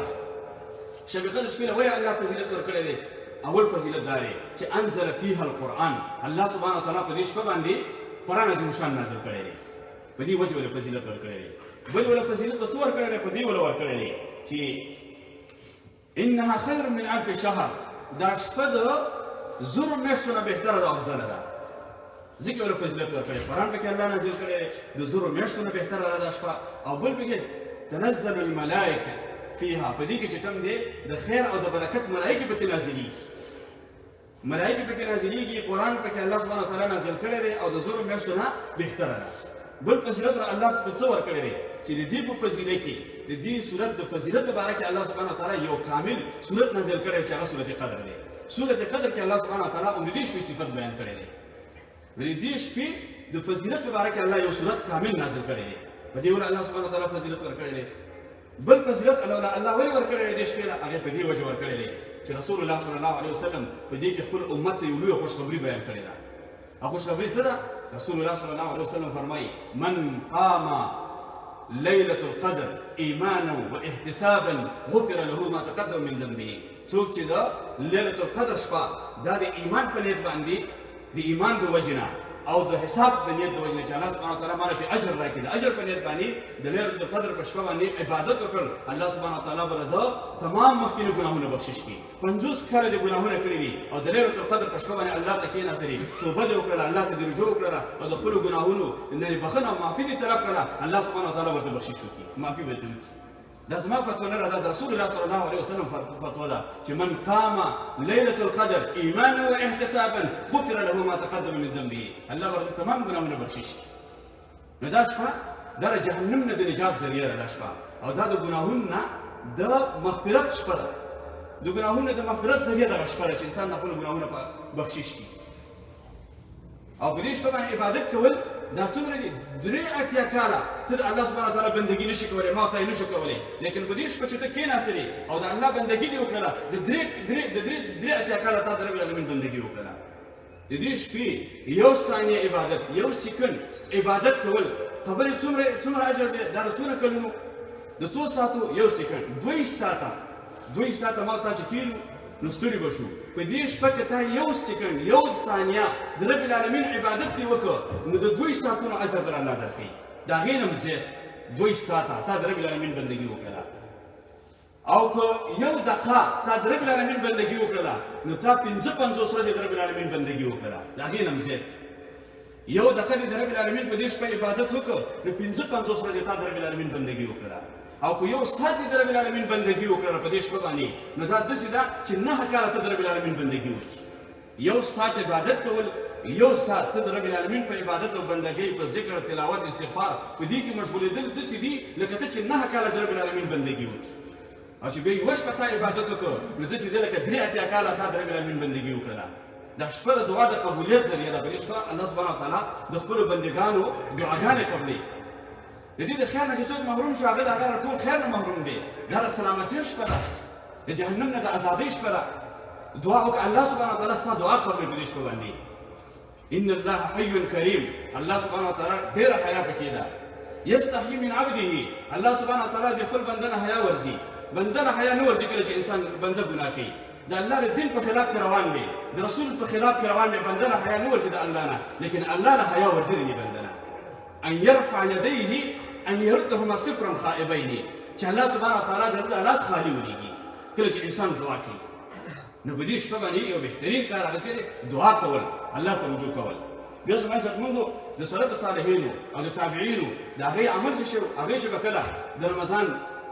شب قدر شپې له ولې الله فضیلت ورکړی دی اول فضیلت دا دی چې انزل فيها القرآن الله سبحانه وتعالی په دې شپه باندې قرآن عظیم شان نازل کړی دی په دې وجه ولې فضیلت ورکړی دی بل ولې فضیلت په څه ورکړی دی په دې ولې ورکړی دی چې انها خیر من الف شهر دا شپه د زرو میاشتو نه بهتره ده او افضله ده ځکه ولې فضیلت ورکړی قرآن پکې الله نازل کړی دی د زرو میاشتو نه بهتره ده دا شپه او بل پکې تنزل الملائکه فيها په دې کې چې کوم دی د خیر او د برکت ملایکې پکې نازلېږي ملایکې پکې نازلېږي قرآن پکې الله سبحانه وتعالی نازل کړی دی او د زرو میاشتو نه بهتره ده بل فضیلت الله په څه ورکړی دی چې د دې په فضیلت کې د دې صورت د فضیلت په باره کې الله سبحانه وتعالی یو کامل صورت نازل کړی چې هغه صورت قدر دی صورت قدر کې الله سبحانه وتعالی د دې شپې صفت بیان کړی دی د دې شپې د فضیلت په باره کې الله یو صورت کامل نازل کړی دی په دې ور الله سبحانه وتعالی فضیلت ورکړی دی بل فضیلت الله ولې ورکړی دی دې شپې هغه په دې وجه ورکړی دی چې رسول الله صلی الله علیه وسلم په دې کې خپل امت ته یو لوی خوشخبري بیان کړې ده هغه خوشخبري څه ده رسول الله صلی الله علیه وسلم فرمایي من قام ليلة القدر إيمانا واحتسابا غفر له ما تقدم من ذنبه څوک چې د ليلة القدر شپه دا د ایمان په نیت باندې د ایمان د وجنه او د حساب د نیت د وجنه چې الله سبحانه وتعالی ماته په اجر راکړي د اجر په نیت باندې د ليلة القدر په شپه باندې عبادت وکړ الله سبحانه وتعالی به د تمام مخکینو ګناهونه بخشش کړي 50 کاله د ګناهونه کړي دي او د ليلة القدر په شپه باندې الله ته کېناستلي توبه دې وکړه الله ته دې رجوع وکړه او د خپلو ګناهونو نه بخښنه او معافي دې طلب کړه الله سبحانه وتعالی ورته بخشش وکړي معافي به دې وکړي دا زما فتوا نه ده رسول الله صلی الله علیه وسلم فتوا ده چې من قام ليلة القدر ایمانا واحتسابا غفر له ما تقدم من ذنبه الله ورته تمام ګناهونه بخشش نو دا شپه دا جهنم نه د نجات ذریعه ده شپه او دا د ګناهونو نه د مغفرت شپه ده د ګناهونو د مغفرت ذریعه ده شپه چې انسان خپل ګناهونه بخشش کړي او په دې شپه باندې عبادت کول دا څومره دي 83 کاله ته د الله سبحانه وتعالی بندګي نشي کولی ما ته یې نشو کولی لیکن په دې شپه چې ته کېناستلې او د الله بندګي دې وکړله د 83 کاله تا د رب العالمین بندګي وکړله د دې شپې یو ثانیه عبادت یو سکند عبادت کول خبرې څومره اجر دی دا د څونه کلونو د څو ساعتو یو سکند 2 ساعته ما ته چې کېږو نو ستړي به شو په دې شپه کې تا یو سکند یو ثانیه د رب العالمین عبادت دې وکړه نو د 2 ساعتونو اجر در الله درکوي د هغې نه هم زیات 2 ساعته تا د رب العالمین بندګي وکړله او که یو دقیقه تا د رب العالمین بندګي وکړله نو تا 55 ورځې د رب العالمین بندګي وکړله د هغې نه هم زیات یو دقیقه دې د رب العالمین په دې شپه عبادت وکړه نو 55 ورځې تا د رب العالمین بندګي وکړله او که یو ساعت دې د رب العالمین بندګي وکړله په دې شپه باندې نو دا داسې ده چې 9 کاله ته د رب العالمین بندګي وکړي یو ساعت عبادت کول یو ساعت ته د رب العالمین په عبادت او بندګۍ په ذکر تلاوت استغفار په دې کې مشغولېدل داسې دي لکه ته چې 9 کاله د رب العالمین بندګي وکړي او چې بیا یوه شپه تا عبادت وکړه نو داسې ده لکه 83 کاله تا د رب العالمین بندګي وکړله دا شپه د دعا د قبولیت ذریعه ده په دې شپه الله سبحانه وتعالی د خپلو بندګانو دعاګانې قبلوي د دې د خیر نه چې څوک محروم شو هغه د هغه ټول خیر نه محروم دی دا د سلامتۍ شپه ده د جهنم نه د ازادۍ شپه ده دعا وکړه الله سبحانه وتعالی ستا دعا قبلوي په دې شپه باندې ان الله حي کریم الله سبحانه وتعالی ډېره حیا پکې ده یستحیي من عبده الله سبحانه وتعالی د خپل بنده نه حیا ورځي بنده نه حیا نه ورځي کله چې انسان بنده ګناه کوي د الله د دین په خلاف کې روان دی د رسول په خلاف کې روان دی بنده نه حیا نه ورځي د الله نه لیکن الله نه حیا ورځي دی بنده نه ان يرفع يديه ان يردهما صفرا خائبين چې الله سبحانه وتعالی د لاس خالي ولېږي کله چې انسان دعا کوي نو په دې شپه باندې یو بهترین کار هغه چې دعا کول الله ته رجوع کول بیا زما عزتمندو د سلف صالحینو او د تابعینو د هغې عمل چې شو هغې چې به کله د رمضان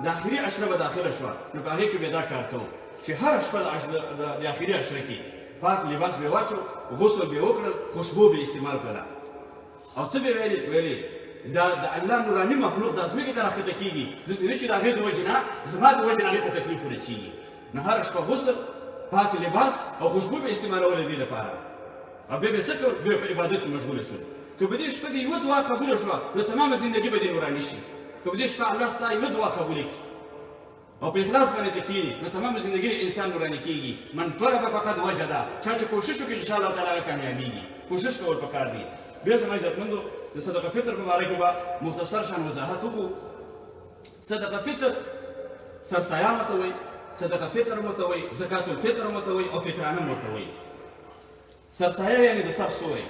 د آخري عشره به داخله شوه نو په هغې کې به دا کار کوو چې هره شپه د آخري عشره کې پاک لباس به واچو غسل به وکړل خوشبو به استعمال کړله او څه به ویلې دا د الله نوراني مخلوق د ځمکې ته راښکته کېږي داسې نه چې د هغې د وجې نه زما د وجې نه هغې ته تکلیف ورسېږي نو هره شپه غسل پاک لباس او خوشبو به استعمالول دې لپاره او بیا به څه کول بیا په عبادت کې مشغوله شول که په دې شپه کې یوه دعا قبوله شوه نو تمامه زندګي به دې نوراني شي که په دې شپه الله ستا یوه دعا قبوله کړي او په اخلاص باندې ته کښېني نو تمامه زندګي انسان نوراني کېږي من طلب فقد وجده چا چې کوشش وکړي انشاءالله تعالی هغه کامیابېږي کوشش کول پکار دي بیا زما عزتمندو د صدقه فطر په باره کې به مختصر شان وضاحت وکړو صدقه فطر سرسایه مته وایي صدقه فطر مته وایي زکات الفطر مته وایي او فطرانه مته وایي سرسایه یعنې د سر سوری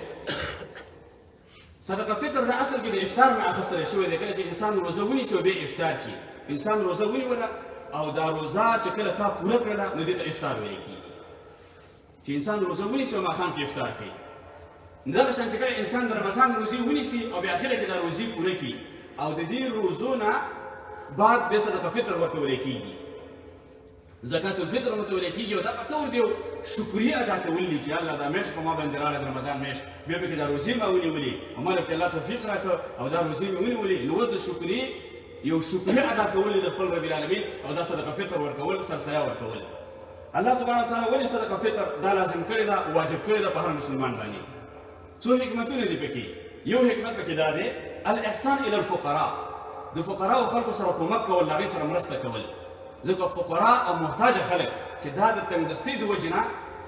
صدقه فطر د اصل کې د افطار نه اخیستلی شوی دی کله چې انسان روزه ونیسي او بیا افطار کړي انسان روزه ونیوله او دا روزه چې کله تا پوره کړله نو دې ته افطار ویل کېږي چې انسان روزه ونیسي او ماښام کې افطار کوي دغه شان چې کله انسان د رمضان روزې ونیسي او بیا اخره کې دا روزې پوره کړي او د دې روزو نه بعد بیا صدقه فطر ورکولی کېږي زکات الفطر متولی کېږي او دا په طور دی شکریه ادا کول دي چې الله دا میاشت په ما باندې راغله د رمضان میاشت بیا پکې دا روزې ما ونیولې او ما پکې الله توفیق راکړه او دا روزې مې ونیولې نو اوس د شکریې یو شکریه ادا کول دي د خپل رب العالمین او دا صدقه فطر ورکول سرسایه ورکول الله سبحانه وتعالی ولې صدقه فطر دا لازم کړې ده واجب کړې ده په هر مسلمان باندې څو حکمتونه دي پکې یو حکمت پکې دا دی الاحسان الی الفقراء د فقراو خلکو سره کومک کول هغې سره مرسته کول ځکه فقراء او محتاجه خلک چې دا د تنګدستۍ د وجې نه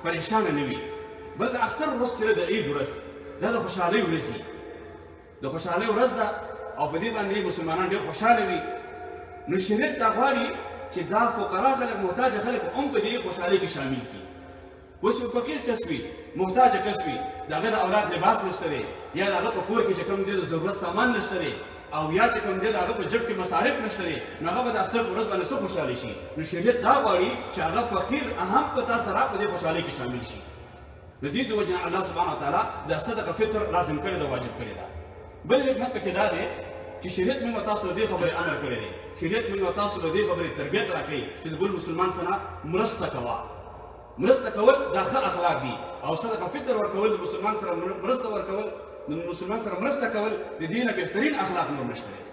پریشانه نه وي بل د اختر ورځ چې د عید ورځ دا د خوشحالۍ ورځ وي د خوشحالۍ ورځ ده او په دې باندې مسلمانان ډېر خوشحاله وي نو شریعت دا غواړي چې دا فقراء خلک محتاجه خلک هم په دې خوشحالۍ کې شامل کړي اوس یو فقیر کس وي محتاجه کس وي د هغه د اولاد لباس نشته دی یا د هغه په کور کې چې کوم دی د ضرورت سامان نشته دی او یا چې کوم دی د هغه په جب کې مصارف نشته دی نو هغه به د اختر په ورځ باندې څه خوشحالي شي نو شریعت دا غواړي چې هغه فقیر هم په تا سره په دې خوشحالۍ کې شامل شي نو دې د وجې نه الله سبحانه وتعالی د صدقه فطر لازم کړې ده واجب کړې ده بل حکمت پکې دا دی چې شریعت موږ تاسو له دې خبرې امر کړی دی شریعت موږ تاسو له دې خبرې تربیت راکوي چې د بل مسلمان سره مرسته کوه مرسته کول دا ښه اخلاق دي او صدقه فطر ورکول د مسلمان سره مرسته ورکول د مسلمان سره مرسته کول د دې نه بهترین اخلاق نور نشته دی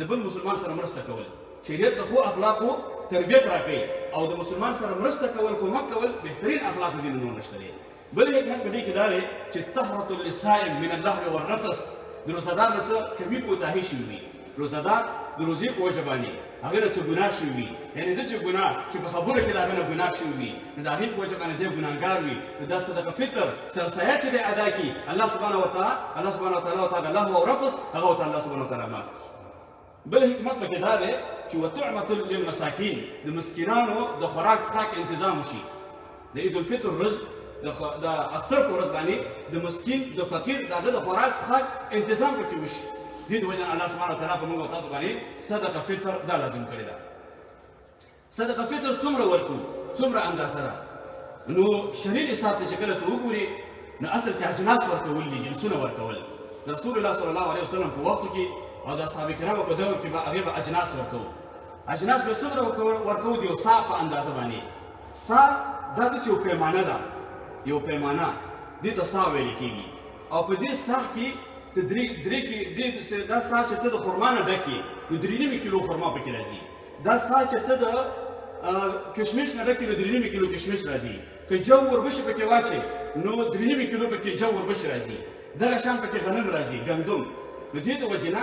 د بل مسلمان سره مرسته کول شریعت د ښو اخلاقو تربیت راکوي او د مسلمان سره مرسته کول کومک کول بهترین اخلاق د دې نه نور نشته دی بل حکمت په دې کې دا دی چې طهرة للصائم من اللهو والرفث د روزهدار نه څه کمي کوتاهي شوي وي روزهدار د روزې په وجه باندې هغې نه څه ګناه شوي وي یعنې داسې ګناه چې په خبرو کې د هغه نه ګناه شوي وي نو د هغې په وجه باندې دی ګناهګار وي نو دا صدقه فطر سرسایه چې دی ادا کړي الله سبحانه وتعالی ورته هغه لهو او رفث هغه ورته الله سبحانه وتعالی معاف بل حکمت پکې دا دی چې وطعمة للمساکین د مسکینانو د خوراک څښاک انتظام وشي د عید الفطر ورځ د اختر په ورځ باندې د مسکین د فقیر د هغه د خوراک څښاک انتظام پکې وشي دې د وجې نه الله سبحانه وتعالی په موږ او تاسو باندې صدقه فطر دا لازم کړې ده صدقه فطر څومره ورکړو څومره اندازه ده نو شرعي حساب ته چې کله ته وګورې نو اصل کې اجناس ورکول دي جنسونه ورکول د رسول الله صلی الله علیه وسلم په وخت کې او د اصحاب کرامو په دور کې به هغې به اجناس ورکوو اجناس به څومره ورکوو د یو سا په اندازه باندې سا دا داسې یو پیمانه ده یو پیمانه دې ته سا ویل کېږي او په دې سا کې ته درې کې دا سا چې ته د خرما نه ډک یې نو 3.5 کیلو خرما پکې راځي دا سا چې ته د کشمش نه ډک یې نو 3.5 کیلو کشمش راځي که جو وربشې پکې واچې نو 3.5 کیلو پکې جو وربشې راځي دغه شان پکې غنم راځي ګندم نو دې د وجې نه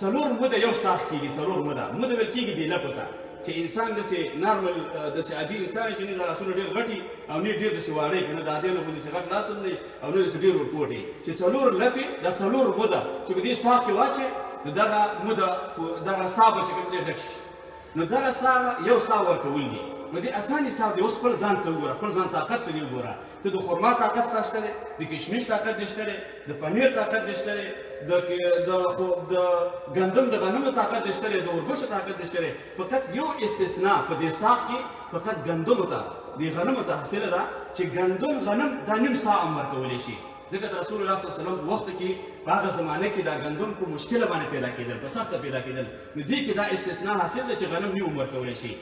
4 موده یو ساخ کېږي 4 موده ویل کېږي دې لپو ته چې انسان داسې نارمل داسې عادي انسان چې نه د لاسونه ډېر غټي او نه ډېر داسې واړه که نه د عادي نه به داسې غټ لاس هم دی او نه داسې ډېر ورپوټ وي چې 4 لپې دا 4 موده چې په دې سا کې واچې نو دغه موده دغه سا به چې کوم دی ډک شي نو دغه سا یو سا ورکول دي نو دې اسان حساب دی اوس خپل ځان ته وګوره خپل ځان طاقت ته دې وګوره ته د خرما طاقت ستا شته دی د کشمش طاقت دې شته دی د پنیر طاقت دې شته دی د ګندم د غنمو طاقت دې شته دی د اوربشو طاقت دې شته دی فقط یو استثناء په دې ساق کې فقط ګندمو ته دې غنمو ته حاصله ده چې ګندم غنم دا نیم سا هم ورکولی شي ځکه د رسول الله صلی الله علیه وسلم په وخت کې په هغه زمانه کې دا ګندم په مشکله باندې پیدا کېدل، په سخته پیدا کېدل، نو دې کې دا استثناء حاصل ده چې غنم نه ورکولی شي.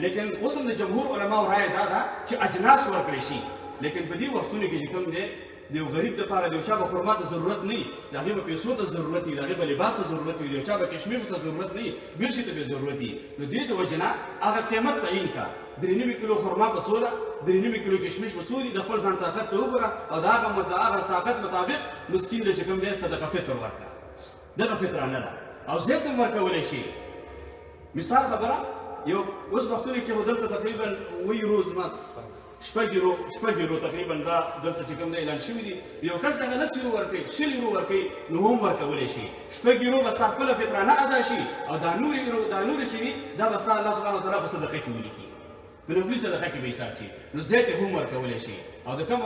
لیکن اوس هم د جمهور علماو رایه دا ده چې اجناس ورکړی شي. لیکن په دې وختونو کې چې کوم دی د یو غریب دپاره د یو چا به خرما ته ضرورت نه وي، د هغې به پیسو ته ضرورت وي، د هغې به لباس ته ضرورت وي، د یو چا به کشمیشو ته ضرورت نه وي، بل شي ته به ضرورت وي. نو دې د وجې نه هغه قیمت تعین کړه، 3.5 کیلو خرما به څو ده، 3.5 کیلو کشمیش به څو دي، د خپل ځان طاقت ته وګوره او د هغه طاقت مطابق مسکین ته چې کوم دی صدقه فطر ورکړه. دغه فطرانه ده او زیات هم ورکولی شي. مثال خبره یو اوس وختونو کې خو دلته تقریبا 8 یورو شپږ یورو تقریبا دا دلته چې کوم دی اعلان شوي دي، یو کس دغه 10 یورو ورکوي، 20 یورو ورکوي، نو هم ورکولی شي. 6 یورو به ستا خپله فطرانه ادا شي او دا نور یورو دا نورې چې وي دا به ستا الله سبحانه وتعالی په صدقه کې ولیکي، په نفلي صدقه کې به حساب شي، نو زیات یې هم ورکولی شي او د کم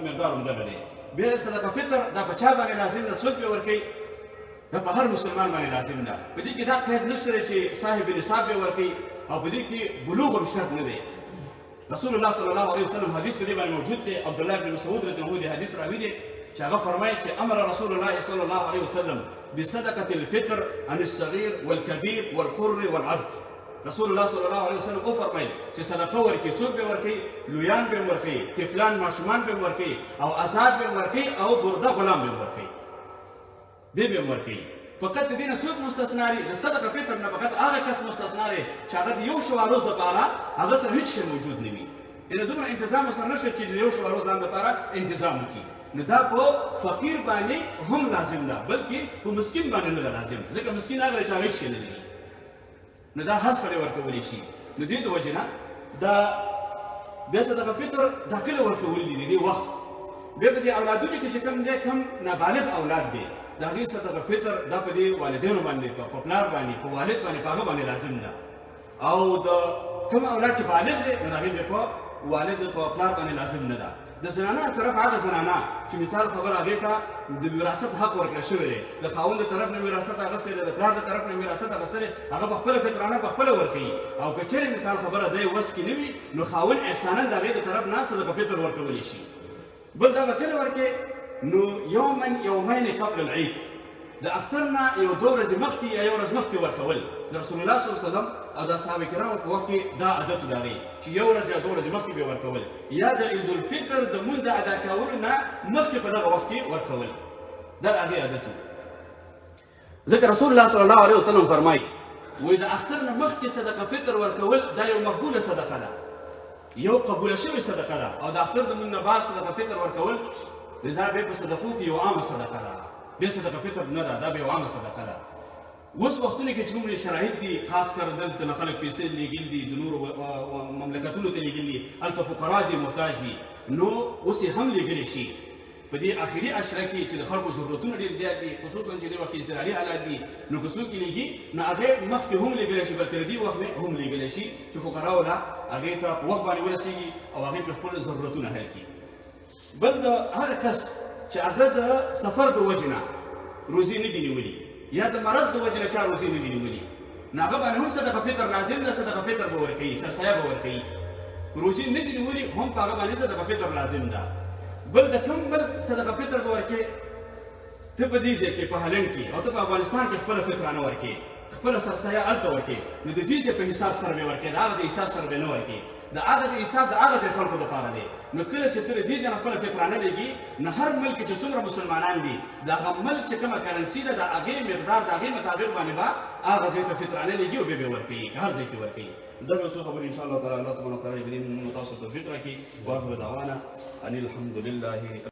مقدار هم دغه دی. بیا صدقه فطر دا په چا باندې لازم ده، څوک به ورکوي؟ دا په هر مسلمان باندې لازم ده. په دې کې دا قید نشته چې صاحب نصاب به ورکوي او په دې کې بلوغ هم شرط نه دی. رسول الله صلی الله علیه وسلم حدیث په دې باندې موجود دی. عبدالله بن مسعود رضی الله عنه حدیث راوي دی چې هغه فرمایي چې امر رسول الله صلی الله علیه وسلم بصدقه الفطر عن الصغير والكبير والحر والعبد. رسول الله صلی الله علیه وسلم او فرمایي چې صدقه ورکړي، څوک به ورکړي؟ لویان به ورکړي، طفلان ماشومان به ورکړي او آزاد به ورکړي او برده غلام به ورکړي، دې به ورکړي. فقط د دې نه څوک مستثنا دي؟ د صدقه فطر نه فقط هغه کس مستثنا دی چې هغه د یو شوا روز دپاره هغه سره هېڅ شی موجود نه وي، یعنې دومره انتظام ورسره نشته چې د یو شوا روز ځان دپاره انتظام وکړي. نو دا په فقیر باندې هم لازم ده، بلکې په مسکین باندې نه ده لازم، ځکه مسکین هغه دی چې هغه هېڅ شی نه لري، نو دا هر سړی ورکولی شي. نو دې د وجې نه دا بیا صدقه فطر دا کله ورکول دي د دې وخت. بیا په دې اولادونو کې چې کوم دی کم نابالغ اولاد دی د هغې صدقه فطر دا په دې والدینو باندې په پلار باندې په والد باندې په هغه باندې لازم ده. او د کوم اولاد چې بالغ دی نو د هغې بیا په والد په پلار باندې لازم نه ده. د زنانه طرف هغه زنانه چې مثال خبره هغې ته د وراثت حق ورکړل شوی دی، د خاوند د طرف نه وراثت اخیستی دی، د پلار د طرف نه وراثت اخیستی، هغه په خپله فطرانه په خپله ورکوي. او که چېرې مثال خبره دی وس کې نه وي نو خاوند احسانا د هغې د طرف نه صدقه فطر ورکولی شي. بل دا به کله ورکوي؟ نو یوما یومین قبل العید، د اختر نه یو 2 ورځې مخکې یا 1 ورځ مخکې ورکول. د رسول الله صلی الله علیه وسلم او د اصحاب کرامو په وخت کې دا عادت و د هغې چې 1 ورځ یا 2 ورځې مخکې به ورکول، یا د عید الفطر د مونځ د ادا کولو نه مخکې په دغه وخت کې ورکول، دا د هغې عادت و. ځکه رسول الله صلی الله علیه وسلم فرمایي وایي د اختر نه مخکې صدقه فطر ورکول دا یو مقبوله صدقه ده، یو قبوله شوې صدقه ده. او د اختر د مونځ نه بعد صدقه فطر ورکول دا بیا په صدقو کې یو عامه صدقه ده، بیا صدقه فطر نه ده، دا به یو عامه صدقه ده. اوس وختونه کې چې کوم شرایط دي خاص کر دلته نه خلک پیسې لېږل دي، د نورو مملکتونو ته لېږل دي، هلته فقرا دي، محتاج دي، نو اوس یې هم لېږلی شي. په دې اخري عشره کې چې د خلکو ضرورتونه ډېر زیات دي، خصوصا چې دې وخت کې اضطراري حالات دي، نو که څوک یې لېږي نو هغې مخکې هم لېږلی شي، بلکې د دې وخت هم لېږلی شي چې فقراو له هغې ته په وخت باندې ورسېږي او هغې پرې خپل ضرورتونه حل کړي. بل د هغه کس چې هغه د سفر د وجې نه روزي نه دي نیولي یا د مرض د وجې نه چا روزي نه دي نیولي، نو هغه باندې هم صدقه فطر لازم ده، صدقه فطر به ورکوي، سرسایه به ورکوي. روزي نه دي نیولي هم په هغه باندې صدقه فطر لازم ده. بل د کوم بل صدقه فطر به ورکوي؟ ته په دې ځای کې په هلند کې او ته په افغانستان کې خپله فطرانه ورکوي، خپله سرسایه هلته ورکوي، نو د دې ځای په حساب سره به ورکوي، د هغه ځای حساب سره به نه ورکوي، د هغه ځای حساب د هغه ځای خلکو دپاره دی. نو کله چې ته د دې ځای نه خپله فطرانه لېږي نو هر ملک چې څومره مسلمانان دي د هغه ملک چې کومه کرنسي ده د هغې مقدار د هغې مطابق باندې به هغه ځای ته فطرانه لېږي او بیا به یې ورکوي، هر ځای کې ورکوي. دا به څو خبرې انشاءالله تعالی الله سبحانه وتعالی به دې تاسو توفیق راکړي. واخر دعوانا ان الحمد لله.